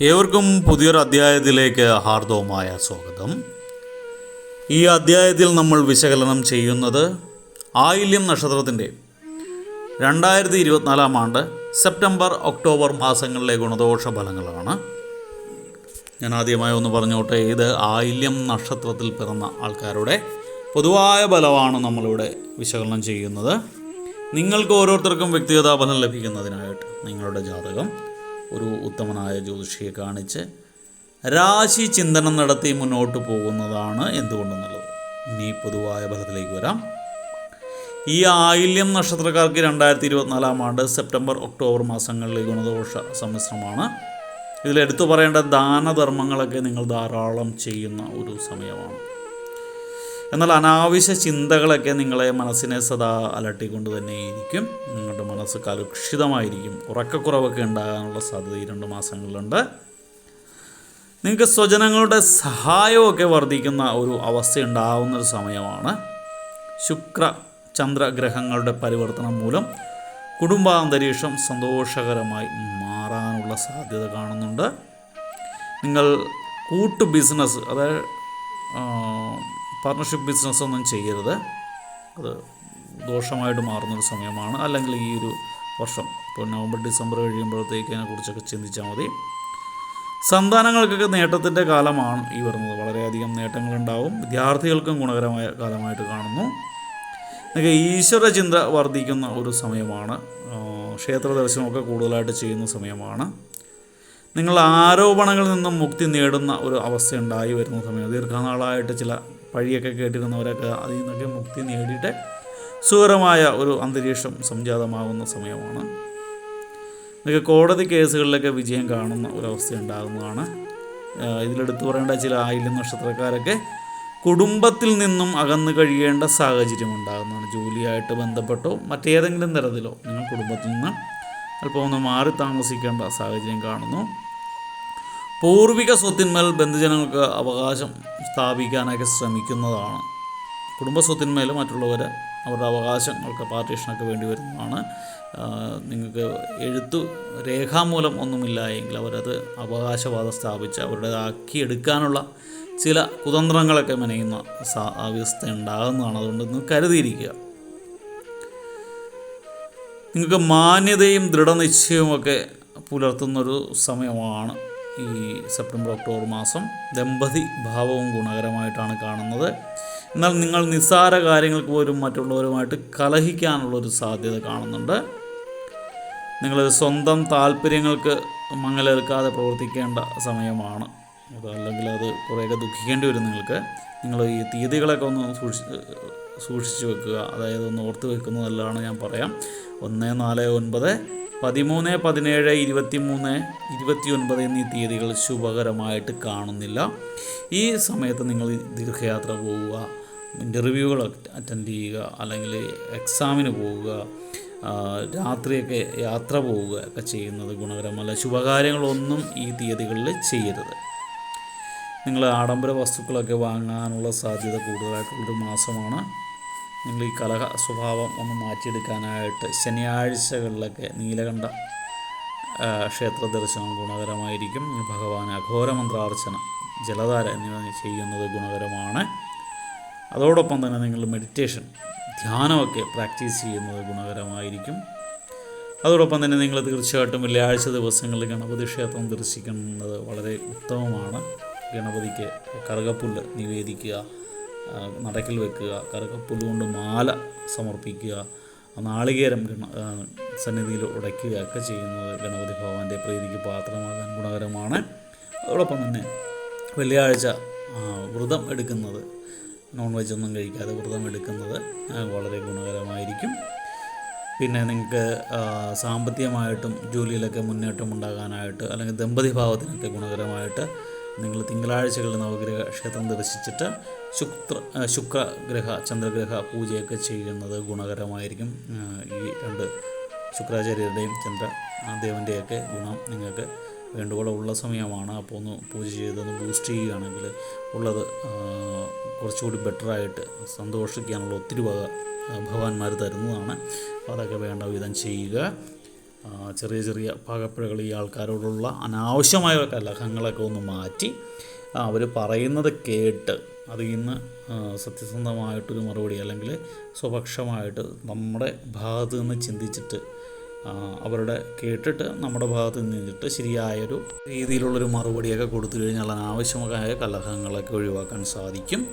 ഏവർക്കും പുതിയൊരു അധ്യായത്തിലേക്ക് ഹാർദവമായ സ്വാഗതം. ഈ അധ്യായത്തിൽ നമ്മൾ വിശകലനം ചെയ്യുന്നത് ആയില്യം നക്ഷത്രത്തിൻ്റെ 2024 ആണ്ട് സെപ്റ്റംബർ ഒക്ടോബർ മാസങ്ങളിലെ ഗുണദോഷ ഫലങ്ങളാണ്. ഞാൻ ആദ്യമായി ഒന്ന് പറഞ്ഞോട്ടെ, ഇത് ആയില്യം നക്ഷത്രത്തിൽ പിറന്ന ആൾക്കാരുടെ പൊതുവായ ഫലമാണ് നമ്മളിവിടെ വിശകലനം ചെയ്യുന്നത്. നിങ്ങൾക്ക് ഓരോരുത്തർക്കും വ്യക്തിഗത ഫലം ലഭിക്കുന്നതിനായിട്ട് നിങ്ങളുടെ ജാതകം ഒരു ഉത്തമനായ ജ്യോതിഷിയെ കാണിച്ച് രാശി ചിന്തനം നടത്തി മുന്നോട്ട് പോകുന്നതാണ് എന്തുകൊണ്ടെന്നുള്ളത്. ഇനി പൊതുവായ ഫലത്തിലേക്ക് വരാം. ഈ ആയില്യം നക്ഷത്രക്കാർക്ക് 2024 ആണ്ട് സെപ്റ്റംബർ ഒക്ടോബർ മാസങ്ങളിലെ ഗുണദോഷ സമ്മിശ്രമാണ്. ഇതിലെടുത്തു പറയേണ്ട ദാനധർമ്മങ്ങളൊക്കെ നിങ്ങൾ ധാരാളം ചെയ്യുന്ന ഒരു സമയമാണ്. എന്നാൽ അനാവശ്യ ചിന്തകളൊക്കെ നിങ്ങളെ മനസ്സിനെ സദാ അലട്ടിക്കൊണ്ട് തന്നെയിരിക്കും. നിങ്ങളുടെ മനസ്സ് കലുഷിതമായിരിക്കും. ഉറക്കക്കുറവൊക്കെ ഉണ്ടാകാനുള്ള സാധ്യത ഈ 2 മാസങ്ങളിലുണ്ട്. നിങ്ങൾക്ക് സ്വജനങ്ങളുടെ സഹായമൊക്കെ വർദ്ധിക്കുന്ന ഒരു അവസ്ഥ ഉണ്ടാകുന്നൊരു സമയമാണ്. ശുക്ര ചന്ദ്രഗ്രഹങ്ങളുടെ പരിവർത്തനം മൂലം കുടുംബാന്തരീക്ഷം സന്തോഷകരമായി മാറാനുള്ള സാധ്യത കാണുന്നുണ്ട്. നിങ്ങൾ കൂട്ടു ബിസിനസ്, അതായത് പാർട്ണർഷിപ്പ് ബിസിനസ്സൊന്നും ചെയ്യരുത്. അത് ദോഷമായിട്ട് മാറുന്നൊരു സമയമാണ്. അല്ലെങ്കിൽ ഈ ഒരു വർഷം ഇപ്പോൾ നവംബർ ഡിസംബർ കഴിയുമ്പോഴത്തേക്ക് അതിനെക്കുറിച്ചൊക്കെ ചിന്തിച്ചാൽ മതി. സന്താനങ്ങൾക്കൊക്കെ നേട്ടത്തിൻ്റെ കാലമാണ് ഈ വരുന്നത്. വളരെയധികം നേട്ടങ്ങളുണ്ടാവും. വിദ്യാർത്ഥികൾക്കും ഗുണകരമായ കാലമായിട്ട് കാണുന്നു. നിങ്ങൾക്ക് ഈശ്വര ചിന്ത വർദ്ധിക്കുന്ന ഒരു സമയമാണ്. ക്ഷേത്ര ദർശനമൊക്കെ കൂടുതലായിട്ട് ചെയ്യുന്ന സമയമാണ്. നിങ്ങൾ ആരോപണങ്ങളിൽ നിന്നും മുക്തി നേടുന്ന ഒരു അവസ്ഥ ഉണ്ടായി വരുന്ന സമയം. ദീർഘനാളായിട്ട് ചില പഴിയൊക്കെ കേട്ടിരുന്നവരൊക്കെ അതിൽ നിന്നൊക്കെ മുക്തി നേടിയിട്ട് സുഖകരമായ ഒരു അന്തരീക്ഷം സംജാതമാകുന്ന സമയമാണ്. നിങ്ങൾക്ക് കോടതി കേസുകളിലൊക്കെ വിജയം കാണുന്ന ഒരവസ്ഥ ഉണ്ടാകുന്നതാണ്. ഇതിലെടുത്തു പറയേണ്ട ചില ആയില്യം നക്ഷത്രക്കാരൊക്കെ കുടുംബത്തിൽ നിന്നും അകന്നു കഴിയേണ്ട സാഹചര്യം ഉണ്ടാകുന്നതാണ്. ജോലിയായിട്ട് ബന്ധപ്പെട്ടോ മറ്റേതെങ്കിലും തരത്തിലോ നിങ്ങൾ കുടുംബത്തിൽ നിന്ന് അല്പം ഒന്ന് മാറി താമസിക്കേണ്ട സാഹചര്യം കാണുന്നു. പൂർവിക സ്വത്തിന്മേൽ ബന്ധുജനങ്ങൾക്ക് അവകാശം സ്ഥാപിക്കാനൊക്കെ ശ്രമിക്കുന്നതാണ്. കുടുംബ സ്വത്തിന്മേൽ മറ്റുള്ളവർ അവരുടെ അവകാശങ്ങൾക്ക് പാർട്ടീഷനൊക്കെ വേണ്ടി വരുന്നതാണ്. നിങ്ങൾക്ക് എഴുത്തു രേഖാമൂലം ഒന്നുമില്ല എങ്കിൽ അവരത് അവകാശവാദം സ്ഥാപിച്ച് അവരുടേതാക്കിയെടുക്കാനുള്ള ചില കുതന്ത്രങ്ങളൊക്കെ മെനയുന്ന അവസ്ഥ ഉണ്ടാകുന്നതാണ്. അതുകൊണ്ട് നിങ്ങൾ കരുതിയിരിക്കുക. നിങ്ങൾക്ക് മാന്യതയും ദൃഢനിശ്ചയവുമൊക്കെ പുലർത്തുന്നൊരു സമയമാണ് ഈ സെപ്റ്റംബർ ഒക്ടോബർ മാസം. ദമ്പതി ഭാവവും ഗുണകരമായിട്ടാണ് കാണുന്നത്. എന്നാൽ നിങ്ങൾ നിസ്സാര കാര്യങ്ങൾക്ക് പോലും മറ്റുള്ളവരുമായിട്ട് കലഹിക്കാനുള്ളൊരു സാധ്യത കാണുന്നുണ്ട്. നിങ്ങൾ സ്വന്തം താല്പര്യങ്ങൾക്ക് മങ്ങലേൽക്കാതെ പ്രവർത്തിക്കേണ്ട സമയമാണ്. അതല്ലെങ്കിൽ അത് കുറേയൊക്കെ ദുഃഖിക്കേണ്ടി വരും നിങ്ങൾക്ക്. നിങ്ങൾ ഈ തീയതികളൊക്കെ ഒന്ന് സൂക്ഷിച്ച് വെക്കുക. അതായത് ഒന്ന് ഓർത്ത് വെക്കുന്നത് നല്ലതാണ്. ഞാൻ പറയാം, 1, 4, 9, 13, 17, 23, 29 എന്നീ തീയതികൾ ശുഭകരമായിട്ട് കാണുന്നില്ല. ഈ സമയത്ത് നിങ്ങൾ ദീർഘയാത്ര പോവുക, ഇൻ്റർവ്യൂകൾ അറ്റൻഡ് ചെയ്യുക, അല്ലെങ്കിൽ എക്സാമിന് പോവുക, രാത്രിയൊക്കെ യാത്ര പോവുക ഒക്കെ ചെയ്യുന്നത് ഗുണകരമല്ല. ശുഭകാര്യങ്ങളൊന്നും ഈ തീയതികളിൽ ചെയ്യരുത്. നിങ്ങൾ ആഡംബര വസ്തുക്കളൊക്കെ വാങ്ങാനുള്ള സാധ്യത കൂടുതലായിട്ടുള്ളൊരു മാസമാണ്. നിങ്ങൾ ഈ കലഹ സ്വഭാവം ഒന്ന് മാറ്റിയെടുക്കാനായിട്ട് ശനിയാഴ്ചകളിലൊക്കെ നീലകണ്ഠ ക്ഷേത്ര ദർശനം ഗുണകരമായിരിക്കും. ഭഗവാൻ അഘോരമന്ത്രാർച്ചന, ജലധാര എന്നിവ ചെയ്യുന്നത് ഗുണകരമാണ്. അതോടൊപ്പം തന്നെ നിങ്ങൾ മെഡിറ്റേഷൻ, ധ്യാനമൊക്കെ പ്രാക്ടീസ് ചെയ്യുന്നത് ഗുണകരമായിരിക്കും. അതോടൊപ്പം തന്നെ നിങ്ങൾ തീർച്ചയായിട്ടും വെള്ളിയാഴ്ച ദിവസങ്ങളിൽ ഗണപതി ക്ഷേത്രം ദർശിക്കുന്നത് വളരെ ഉത്തമമാണ്. ഗണപതിക്ക് കറുകപ്പുല്ല് നിവേദിക്കുക, നടക്കിൽ വെക്കുക, കറുകപ്പുല്ല് കൊണ്ട് മാല സമർപ്പിക്കുക, നാളികേരം സന്നിധിയിൽ ഉടയ്ക്കുക ഒക്കെ ചെയ്യുന്നത് ഗണപതി ഭഗവാന്റെ പ്രീതിക്ക് പാത്രമാകാൻ ഗുണകരമാണ്. അതോടൊപ്പം തന്നെ വെള്ളിയാഴ്ച വ്രതം എടുക്കുന്നത്, നോൺ വെജ് ഒന്നും കഴിക്കാതെ വ്രതം എടുക്കുന്നത് വളരെ ഗുണകരമായിരിക്കും. പിന്നെ നിങ്ങൾക്ക് സാമ്പത്തികമായിട്ടും ജോലിയിലൊക്കെ മുന്നേറ്റം ഉണ്ടാകാനായിട്ട്, അല്ലെങ്കിൽ ദമ്പതി ഭാവത്തിനൊക്കെ ഗുണകരമായിട്ട് നിങ്ങൾ തിങ്കളാഴ്ചകളിൽ നവഗ്രഹ ക്ഷേത്രം ദർശിച്ചിട്ട് ശുക്രഗ്രഹ ചന്ദ്രഗ്രഹ പൂജയൊക്കെ ചെയ്യുന്നത് ഗുണകരമായിരിക്കും. ഈ 2 ശുക്രാചാര്യരുടെയും ചന്ദ്രദേവൻ്റെയൊക്കെ ഗുണം നിങ്ങൾക്ക് വേണ്ടുവോളം ഉള്ള സമയമാണ്. അപ്പോൾ ഒന്ന് പൂജ ചെയ്തൊന്ന് ബൂസ്റ്റ് ചെയ്യുകയാണെങ്കിൽ ഉള്ളത് കുറച്ചുകൂടി ബെറ്ററായിട്ട് സന്തോഷിക്കാനുള്ള ഒത്തിരി വക ഭഗവാന്മാർ തരുന്നതാണ്. അപ്പോൾ അതൊക്കെ വേണ്ട വിധം ചെയ്യുക. ചെറിയ ചെറിയ പകപ്പിഴകൾ ഈ ആൾക്കാരോടുള്ള അനാവശ്യമായ കലഹങ്ങളൊക്കെ ഒന്ന് മാറ്റി അവർ പറയുന്നത് കേട്ട് അതിൽ നിന്ന് സത്യസന്ധമായിട്ടൊരു മറുപടി അല്ലെങ്കിൽ സ്വപക്ഷമായിട്ട് നമ്മുടെ ഭാഗത്ത് നിന്ന് ചിന്തിച്ചിട്ട് അവരുടെ കേട്ടിട്ട് നമ്മുടെ ഭാഗത്ത് നിന്നിട്ട് ശരിയായൊരു രീതിയിലുള്ളൊരു മറുപടിയൊക്കെ കൊടുത്തു കഴിഞ്ഞാൽ അനാവശ്യമായ കലഹങ്ങളൊക്കെ ഒഴിവാക്കാൻ സാധിക്കും.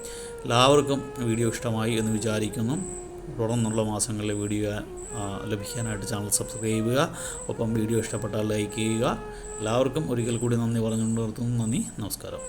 എല്ലാവർക്കും വീഡിയോ ഇഷ്ടമായി എന്ന് വിചാരിക്കുന്നു. തുടർന്നുള്ള മാസങ്ങളിലെ വീഡിയോ ലഭിക്കാനായിട്ട് ചാനൽ സബ്സ്ക്രൈബ് ചെയ്യുക. ഒപ്പം വീഡിയോ ഇഷ്ടപ്പെട്ടാൽ ലൈക്ക് ചെയ്യുക. എല്ലാവർക്കും ഒരിക്കൽ കൂടി നന്ദി പറഞ്ഞു നിർത്തുന്നു. നന്ദി, നമസ്കാരം.